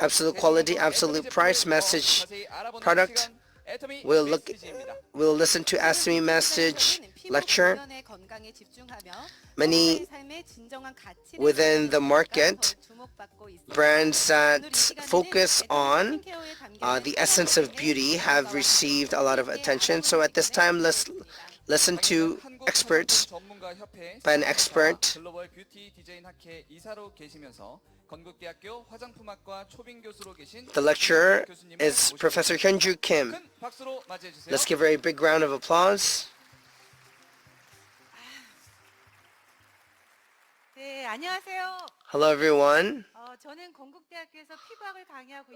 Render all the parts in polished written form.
absolute quality, absolute price, Masstige product. We'll listen to Atomy Masstige lecture. Many within the market, brands that focus on the essence of beauty have received a lot of attention. So at this time, let's listen to experts by an expert. The lecturer is Professor Hyunju Kim. Let's give her a big round of applause. Hello everyone.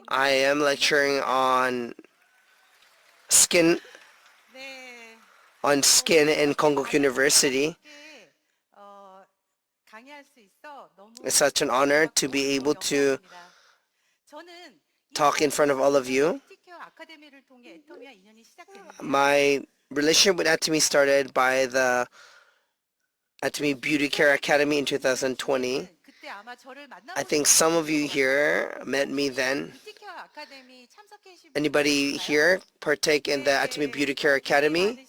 I am lecturing on skin in Konkuk University. It's such an honor to be able to talk in front of all of you. My relationship with Atomy started by the Atomy Beauty Care Academy in 2020. I think some of you here met me then. Anybody here partake in the Atomy Beauty Care Academy?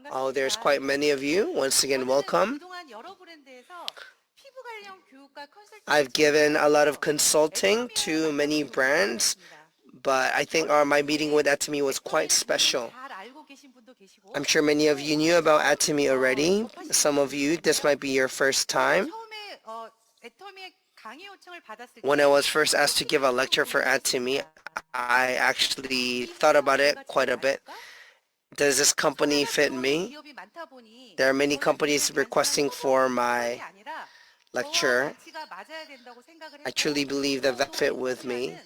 Oh, there's quite many of you. Once again, welcome. I've given a lot of consulting to many brands, but I think my meeting with Atomy was quite special. I'm sure many of you knew about Atomy already. Some of you, this might be your first time. When I was first asked to give a lecture for Atomy, I actually thought about it quite a bit. Does this company fit me? There are many companies requesting for my lecture. I truly believe that fit with me.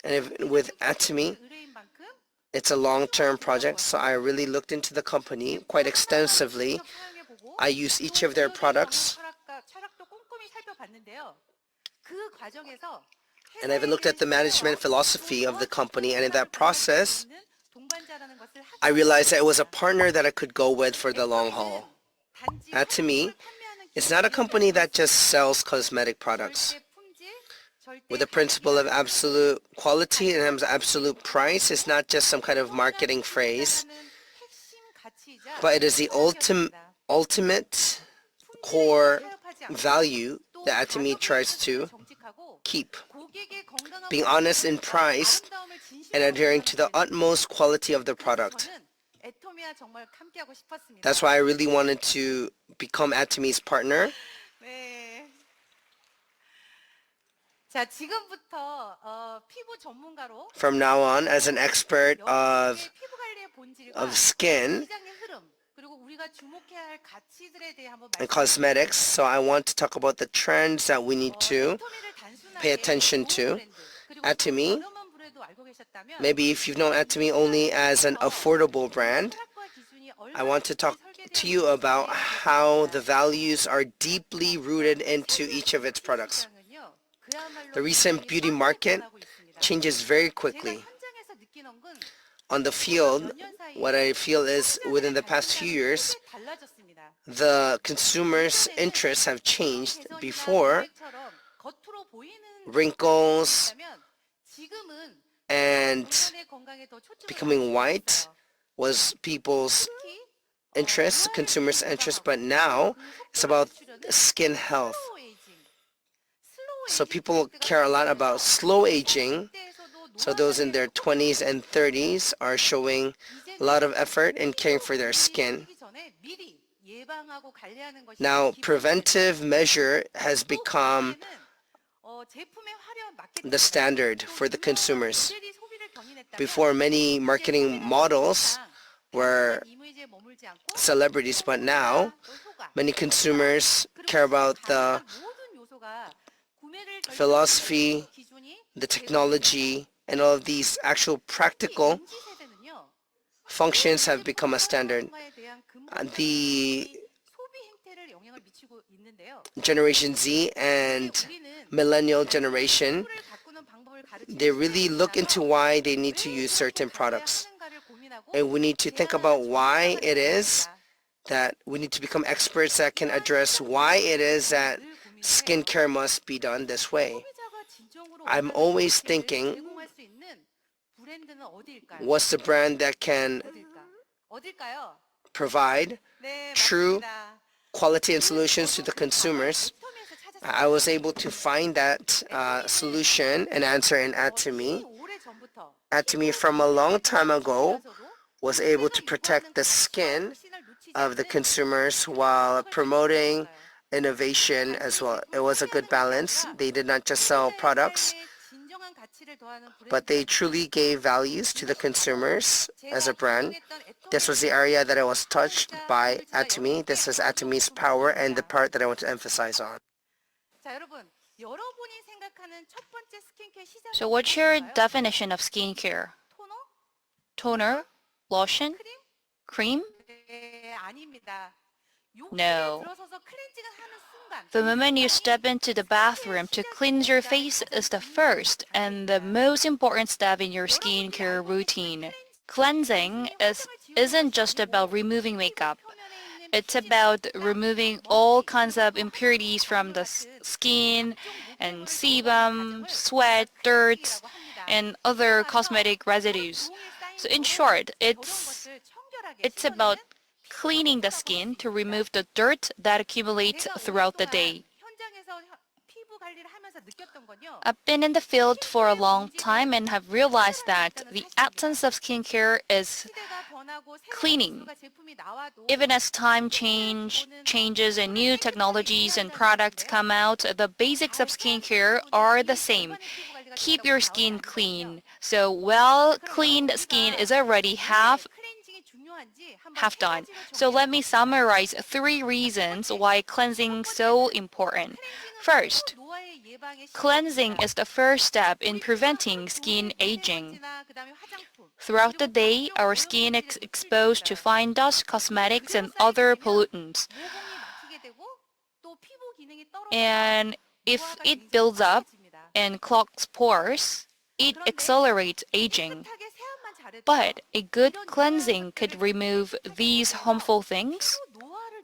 And with Atomy, it's a long-term project, so I really looked into the company quite extensively. I use each of their products. And I've looked at the management philosophy of the company, and in that process, I realized that it was a partner that I could go with for the long haul. Atomy is not a company that just sells cosmetic products. With the principle of absolute quality and absolute price, it's not just some kind of marketing phrase, but it is the ultimate core value that Atomy tries to keep. Being honest in price and adhering to the utmost quality of the product. That's why I really wanted to become Atomy's partner. From now on, as an expert of skin and cosmetics, so I want to talk about the trends that we need to pay attention to. Atomy, maybe if you've known Atomy only as an affordable brand, I want to talk to you about how the values are deeply rooted into each of its products. The recent beauty market changes very quickly. On the field, what I feel is within the past few years, the consumers' interests have changed. Before, wrinkles and becoming white was people's interest, consumers' interest, but now it's about skin health. So people care a lot about slow aging. So those in their 20s and 30s are showing a lot of effort in caring for their skin. Now, preventive measure has become the standard for the consumers. Before, many marketing models were celebrities, but now many consumers care about the philosophy, the technology, and all of these actual practical functions have become a standard. The Generation Z and Millennial generation, they really look into why they need to use certain products. And we need to think about why it is that we need to become experts that can address why it is that skincare must be done this way. I'm always thinking, what's the brand that can provide true quality and solutions to the consumers? I was able to find that solution and answer in Atomy. Atomy from a long time ago was able to protect the skin of the consumers while promoting innovation as well. It was a good balance. They did not just sell products, but they truly gave values to the consumers as a brand. This was the area that I was touched by Atomy. This is Atomy's power and the part that I want to emphasize on. So what's your definition of skincare? Toner? Lotion? Cream? No. The moment you step into the bathroom to cleanse your face is the first and the most important step in your skincare routine. Cleansing isn't just about removing makeup. It's about removing all kinds of impurities from the skin and sebum, sweat, dirt, and other cosmetic residues. So in short, it's about cleaning the skin to remove the dirt that accumulates throughout the day. I've been in the field for a long time and have realized that the essence of skincare is cleaning. Even as time changes and new technologies and products come out, the basics of skincare are the same. Keep your skin clean. So well-cleaned skin is already half done. So let me summarize 3 reasons why cleansing is so important. First, cleansing is the first step in preventing skin aging. Throughout the day, our skin is exposed to fine dust, cosmetics, and other pollutants. And if it builds up and clogs pores, it accelerates aging. But a good cleansing could remove these harmful things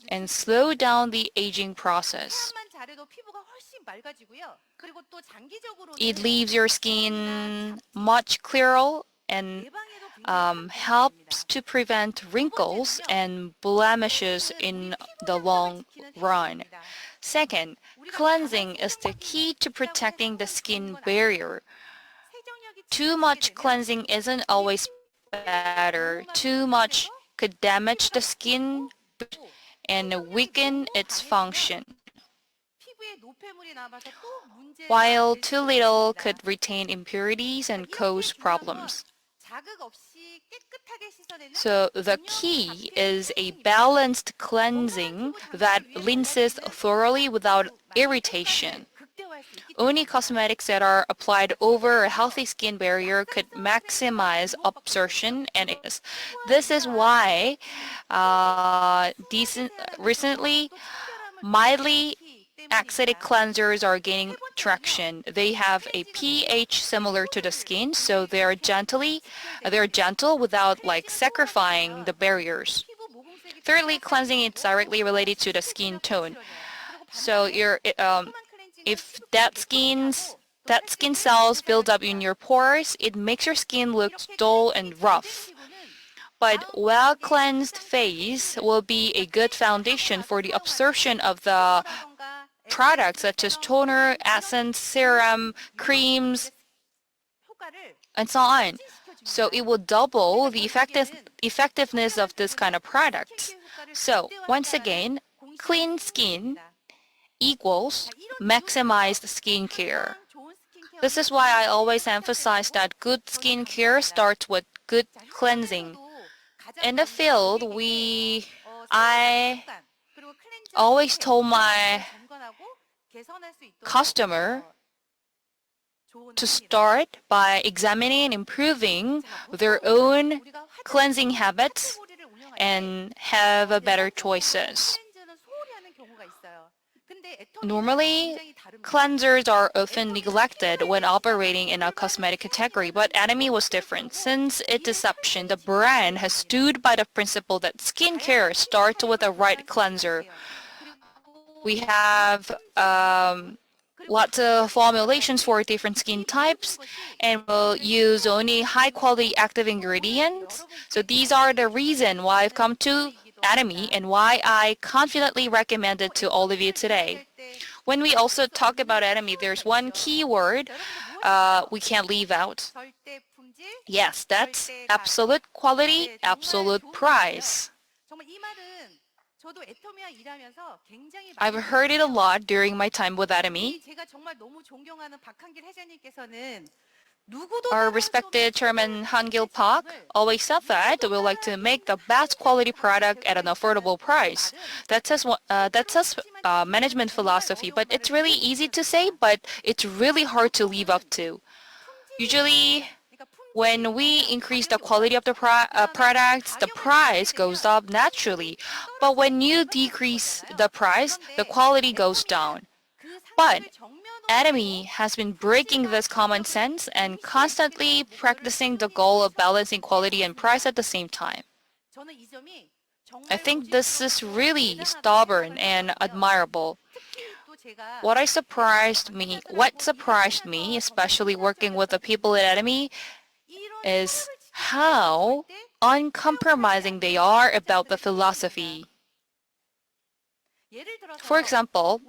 and slow down the aging process. It leaves your skin much clearer and helps to prevent wrinkles and blemishes in the long run. Second, cleansing is the key to protecting the skin barrier. Too much cleansing isn't always better. Too much could damage the skin and weaken its function, while too little could retain impurities and cause problems. So the key is a balanced cleansing that rinses thoroughly without irritation. Only cosmetics that are applied over a healthy skin barrier could maximize absorption and this is why recently mildly acidic cleansers are gaining traction. They have a pH similar to the skin, so they're gentle without sacrificing the barriers. Thirdly, cleansing is directly related to the skin tone. So if that skin cells build up in your pores, it makes your skin look dull and rough. But well-cleansed face will be a good foundation for the absorption of the products such as toner, essence, serum, creams, and so on. So it will double the effectiveness of this kind of product. So once again, clean skin equals maximized skincare. This is why I always emphasize that good skincare starts with good cleansing. In the field, I always told my customer to start by examining and improving their own cleansing habits and have better choices. Normally, cleansers are often neglected when operating in a cosmetic category, but Atomy was different. Since its inception, the brand has stood by the principle that skincare starts with a right cleanser. We have lots of formulations for different skin types, and will use only high quality active ingredients. So these are the reason why I've come to Atomy and why I confidently recommend it to all of you today. When we also talk about Atomy, there's one key word we can't leave out. Yes, that's absolute quality, absolute price. I've heard it a lot during my time with Atomy. Our respected Chairman Han-gil Park always said that we like to make the best quality product at an affordable price. That's his management philosophy, but it's really easy to say, but it's really hard to live up to. Usually, when we increase the quality of the products, the price goes up naturally. But when you decrease the price, the quality goes down. But Atomy has been breaking this common sense and constantly practicing the goal of balancing quality and price at the same time. I think this is really stubborn and admirable. What surprised me, especially working with the people at Atomy, is how uncompromising they are about the philosophy. For example,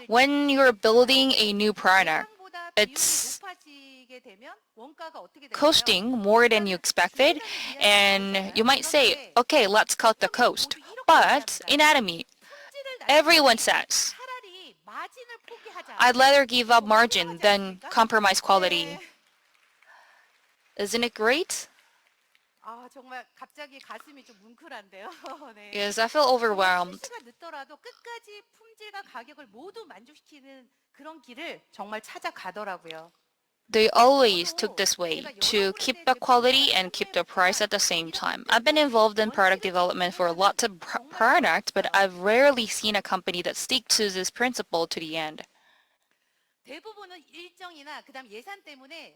when you're building a new product, it's costing more than you expected, and you might say, okay, let's cut the cost. But in Atomy, everyone says, I'd rather give up margin than compromise quality. Isn't it great? 정말 갑자기 가슴이 좀 뭉클한데요. 네. Yes, I feel overwhelmed. 출시가 늦더라도 끝까지 품질과 가격을 모두 만족시키는 그런 길을 정말 찾아가더라고요. They always took this way to keep the quality and keep the price at the same time. I've been involved in product development for lots of products, but I've rarely seen a company that sticks to this principle to the end. 대부분은 일정이나 그다음 예산 때문에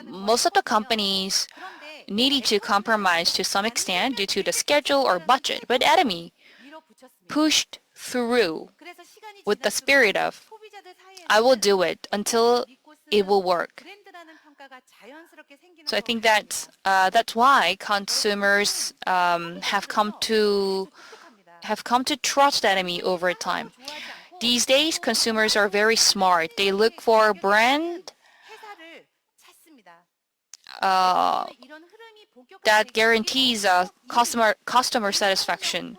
Most of the companies needed to compromise to some extent due to the schedule or budget, but Atomy pushed through with the spirit of, I will do it until it will work. So I think that's why consumers have come to trust Atomy over time. These days, consumers are very smart. They look for a brand that guarantees customer satisfaction.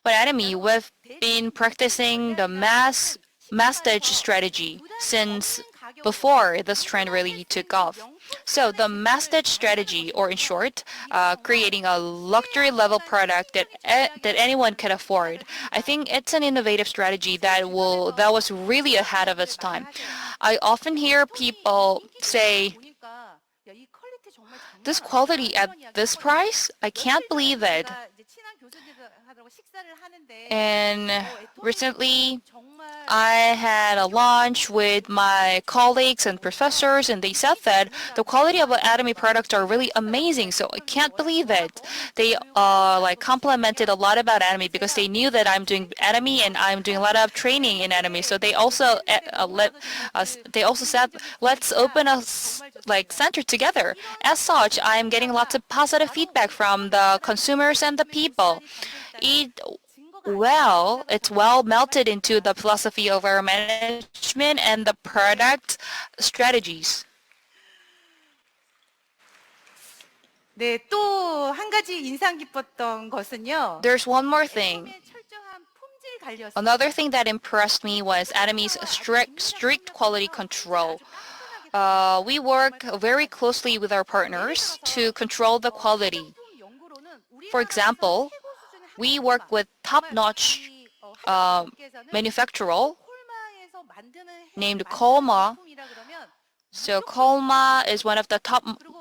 But Atomy, we've been practicing the Masstige strategy since before this trend really took off. So the Masstige strategy, or in short, creating a luxury level product that anyone can afford. I think it's an innovative strategy that was really ahead of its time. I often hear people say, this quality at this price? I can't believe it. And recently, I had a lunch with my colleagues and professors, and they said that the quality of Atomy products are really amazing. So I can't believe it. They complimented a lot about Atomy because they knew that I'm doing Atomy and I'm doing a lot of training in Atomy. So they also said, let's open a center together. As such, I'm getting lots of positive feedback from the consumers and the people. It's well melted into the philosophy of our management and the product strategies. 네, 또 한 가지 인상 깊었던 것은요. There's one more thing. Another thing that impressed me was Atomy's strict quality control. We work very closely with our partners to control the quality. For example, we work with top-notch manufacturer named Kolma. So Kolma is one of the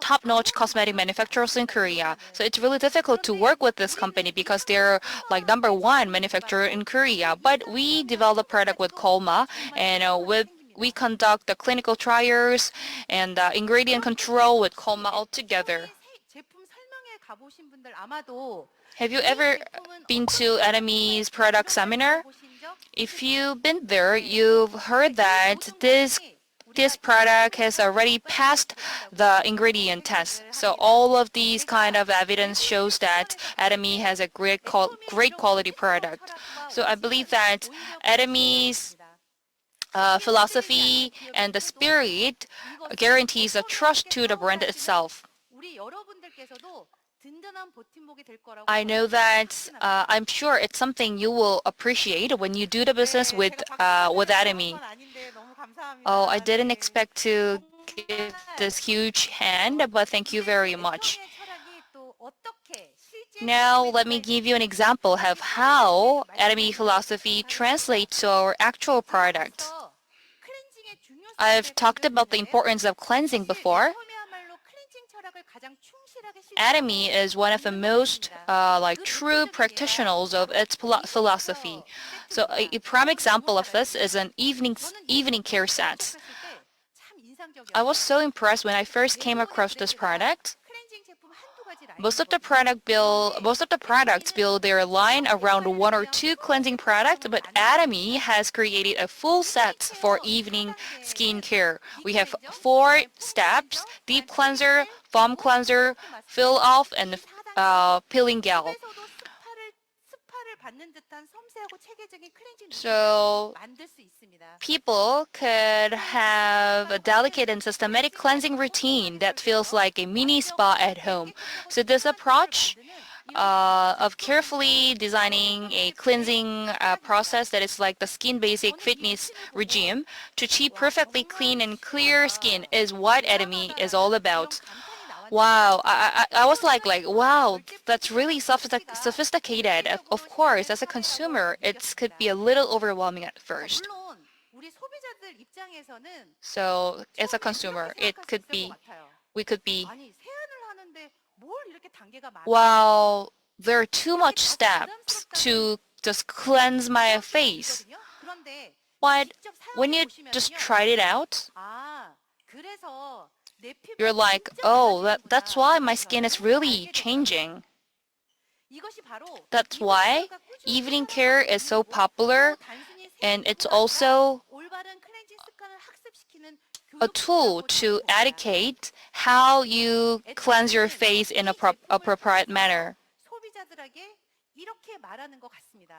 top-notch cosmetic manufacturers in Korea. So it's really difficult to work with this company because they're number one manufacturer in Korea. But we develop product with Kolma, and we conduct the clinical trials and ingredient control with Kolma altogether. Have you ever been to Atomy's product seminar? If you've been there, you've heard that this product has already passed the ingredient test. So all of these kind of evidence shows that Atomy has a great quality product. So I believe that Atomy's philosophy and the spirit guarantees a trust to the brand itself. I know that I'm sure it's something you will appreciate when you do the business with Atomy. Oh, I didn't expect to give this huge hand, but thank you very much. Now, let me give you an example of how Atomy philosophy translates to our actual product. I've talked about the importance of cleansing before. Atomy is one of the most true practitioners of its philosophy. So a prime example of this is an evening care set. I was so impressed when I first came across this product. Most of the products build their line around one or two cleansing products, but Atomy has created a full set for evening skincare. We have 4 steps: deep cleanser, foam cleanser, fill off, and peeling gel. So people could have a delicate and systematic cleansing routine that feels like a mini spa at home. So this approach of carefully designing a cleansing process that is like the skin basic fitness regime to achieve perfectly clean and clear skin is what Atomy is all about. Wow, I was like, wow, that's really sophisticated. Of course, as a consumer, it could be a little overwhelming at first. So, as a consumer, we could be, wow, there are too much steps to just cleanse my face. But when you just tried it out, you're like, oh, that's why my skin is really changing. That's why evening care is so popular, and it's also a tool to educate how you cleanse your face in a appropriate manner.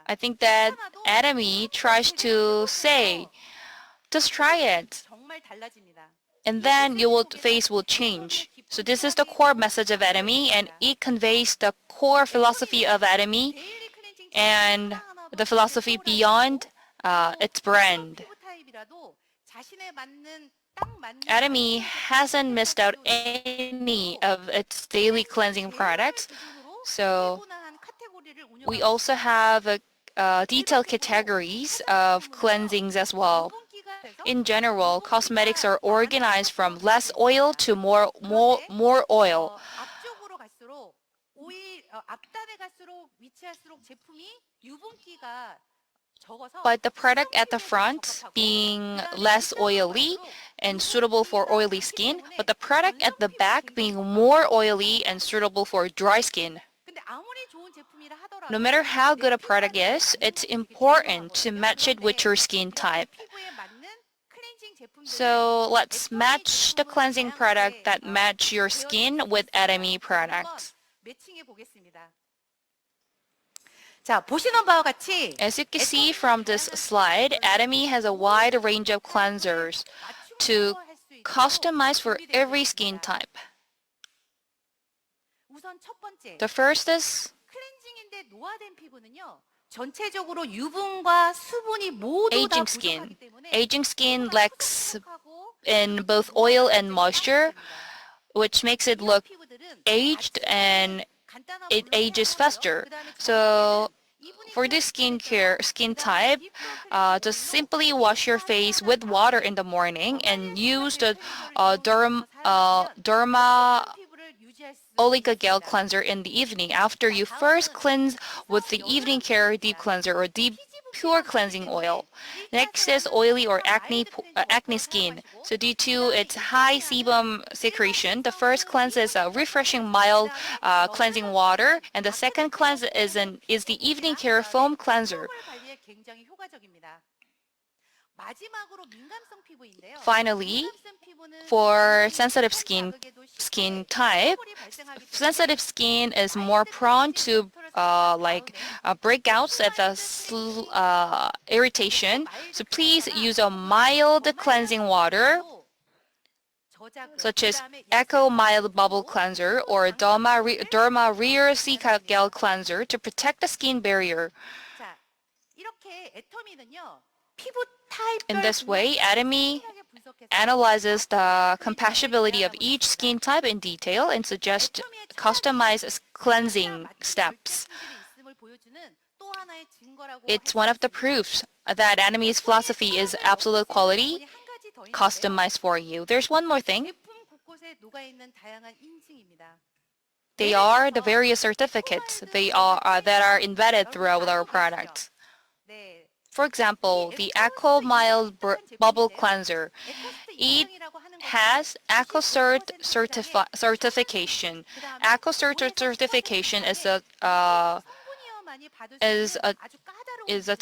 I think that Atomy tries to say, just try it, and then your face will change. So this is the core message of Atomy, and it conveys the core philosophy of Atomy and the philosophy beyond its brand. Atomy hasn't missed out any of its daily cleansing products. So we also have detailed categories of cleansings as well. In general, cosmetics are organized from less oil to more oil. But the product at the front being less oily and suitable for oily skin, but the product at the back being more oily and suitable for dry skin. No matter how good a product is, it's important to match it with your skin type. So let's match the cleansing product that match your skin with Atomy products. As you can see from this slide, Atomy has a wide range of cleansers to customize for every skin type. The first is aging skin. Aging skin lacks in both oil and moisture, which makes it look aged and it ages faster. So for this skin type, just simply wash your face with water in the morning and use the Derma Olica Gel cleanser in the evening after you first cleanse with the evening care deep cleanser or deep pure cleansing oil. Next is oily or acne skin. So due to its high sebum secretion, the first cleanse is a refreshing mild cleansing water, and the second cleanse is the evening care foam cleanser. 피부결 관리에 굉장히 효과적입니다. 마지막으로 민감성 피부인데요. Finally, 민감성 피부는 for 당연히 sensitive 선 skin 자극에도 skin 쉽게 type, 트러블이 발생하기 sensitive 때문에 skin is more prone to breakouts at the irritation. So please use a mild cleansing water such as Echo Mild Bubble Cleanser or Derma Rear Gel Cleanser to protect the skin barrier. 자, 이렇게 애터미는요. 피부 타입별 In this way, Atomy 세밀하게 분석해서 analyzes the compatibility of each skin type in detail and suggests customized cleansing steps. 있음을 보여주는 또 하나의 증거라고 It's one of the proofs that Atomy's philosophy is absolute quality, 한 가지 더 있는데요. customized for you. There's one more thing. 제품 곳곳에 녹아 있는 다양한 인증입니다. They are the various certificates that are embedded throughout our products. 네. For example, the Echo Mild Bubble Cleanser. It has EcoCert certification. EcoCert certification is a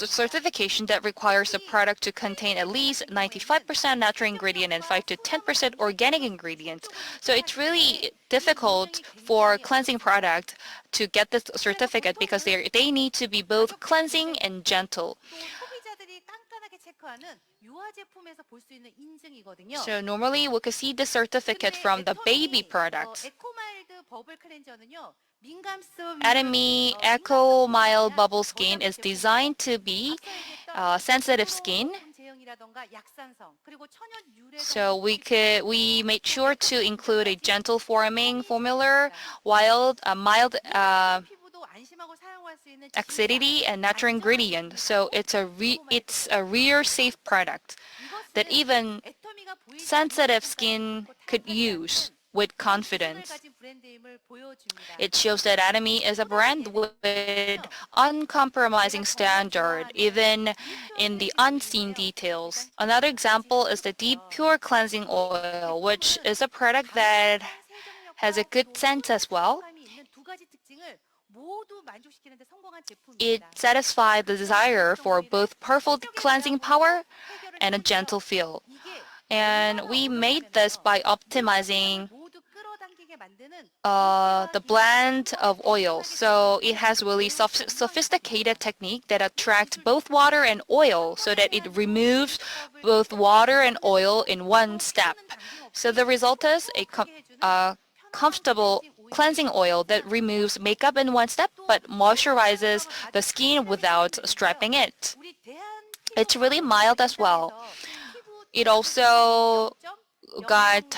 certification that requires the product to contain at least 95% natural ingredient and 5 to 10% organic ingredients. So it's really difficult for cleansing product to get this certificate because they need to be both cleansing and gentle. 소비자들이 깐깐하게 체크하는 유아 제품에서 볼 수 있는 인증이거든요. So normally we could see the certificate from the baby products. 에코마일드 버블 클렌저는요. 민감성 Atomy Echo Mild Bubble Skin is designed to be sensitive skin. So we made sure to include a gentle forming formula, mild acidity and natural ingredient. So it's a real safe product that even sensitive skin could use with confidence. It shows that Atomy is a brand with uncompromising standard, even in the unseen details. Another example is the Deep Pure Cleansing Oil, which is a product that has a good scent as well. It satisfies the desire for both powerful cleansing power and a gentle feel. And we made this by optimizing the blend of oils. So it has really sophisticated technique that attracts both water and oil so that it removes both water and oil in one step. So the result is a comfortable cleansing oil that removes makeup in one step but moisturizes the skin without stripping it. It's really mild as well. It also got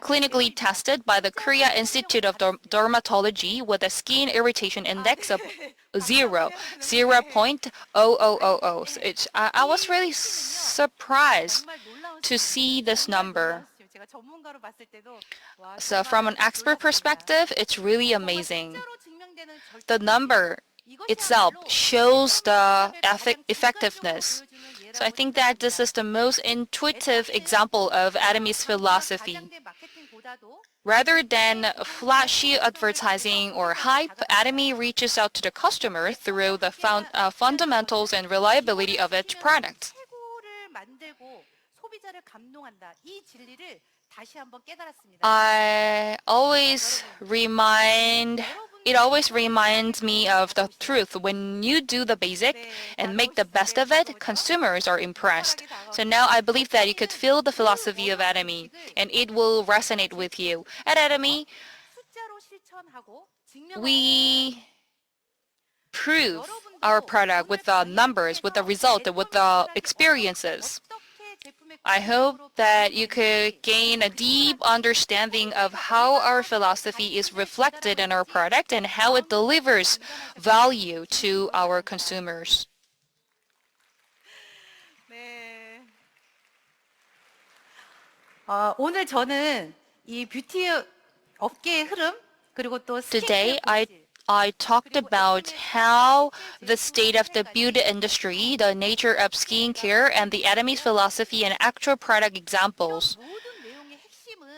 clinically tested by the Korea Institute of Dermatology with a skin irritation index of 0.0000. So I was really surprised to see this number. So from an expert perspective, it's really amazing. The number itself shows the effectiveness. So I think that this is the most intuitive example of Atomy's philosophy. Rather than flashy advertising or hype, Atomy reaches out to the customer through the fundamentals and reliability of its product. It always reminds me of the truth. When you do the basic and make the best of it, consumers are impressed. So now I believe that you could feel the philosophy of Atomy and it will resonate with you. At Atomy, we prove our product with the numbers, with the result, with the experiences. I hope that you could gain a deep understanding of how our philosophy is reflected in our product and how it delivers value to our consumers. 네. 오늘 저는 이 뷰티 업계의 흐름 그리고 또 Today, 스킨케어 I 본질 I talked about how the state of the beauty industry, the nature of skincare, and the Atomy's philosophy and actual product examples.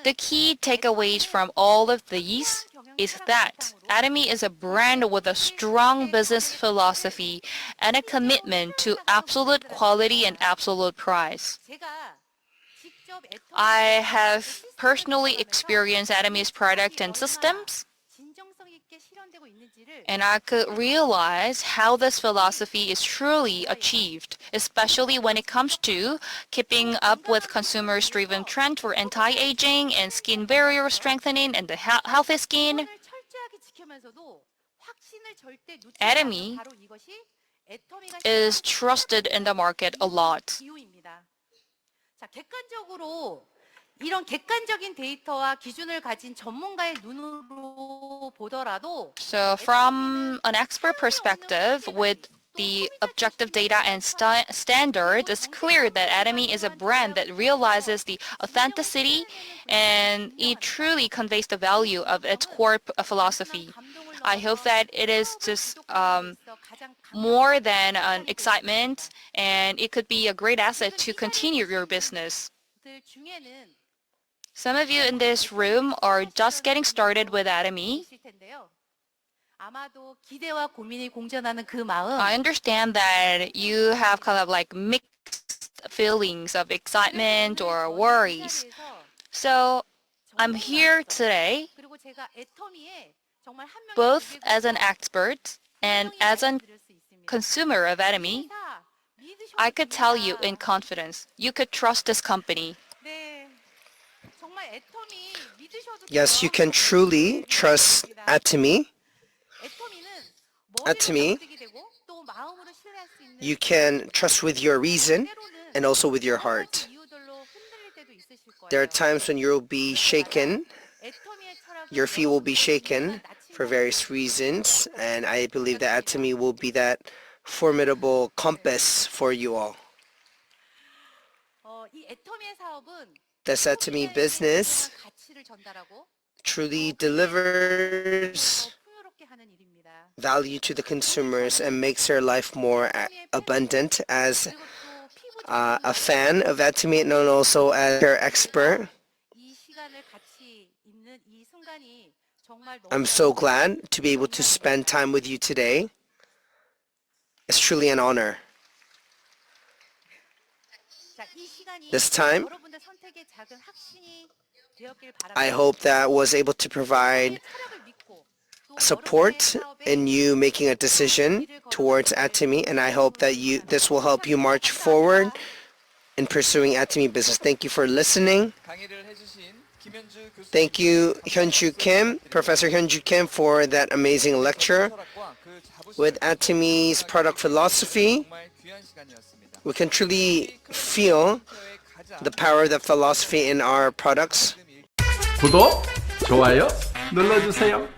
The key takeaways from all of these is that Atomy is a brand with a strong business philosophy and a commitment to absolute quality and absolute price. I have personally experienced Atomy's product and systems, and I could realize how this philosophy is truly achieved, especially when it comes to keeping up with consumers-driven trend for anti-aging and skin barrier strengthening and the healthy skin. Atomy is trusted in the market a lot. 자, 객관적으로 이런 객관적인 데이터와 기준을 가진 전문가의 눈으로 보더라도 So from an expert perspective, with the objective data and standard, it's clear that Atomy is a brand that realizes the authenticity and it truly conveys the value of its core philosophy. I hope that it is just more than an excitement, and it could be a great asset to continue your business. Some of you in this room are just getting started with Atomy. 아마도 기대와 고민이 공존하는 그 마음. I understand that you have kind of like mixed feelings of excitement or worries. So I'm here today 그리고 제가 애터미에 정말 한 명의 both as an expert and as a consumer of Atomy. I could tell you in confidence, you could trust this company. 네, 정말 애터미 믿으셔도 Yes, you can truly trust Atomy. Atomy, you can trust with your reason and also with your heart. There are times when you'll be shaken, your feet will be shaken for various reasons, and I believe that Atomy will be that formidable compass for you all. This Atomy business truly delivers value to the consumers and makes their life more abundant. As a fan of Atomy and also as their expert, I'm so glad to be able to spend time with you today. It's truly an honor. This time, I hope that I was able to provide support in you making a decision towards Atomy, and I hope that this will help you march forward in pursuing Atomy business. Thank you for listening. Thank you, Hyunju Kim, Professor Hyunju Kim, for that amazing lecture. With Atomy's product philosophy, we can truly feel the power of the philosophy in our products. 구독, 좋아요 눌러주세요.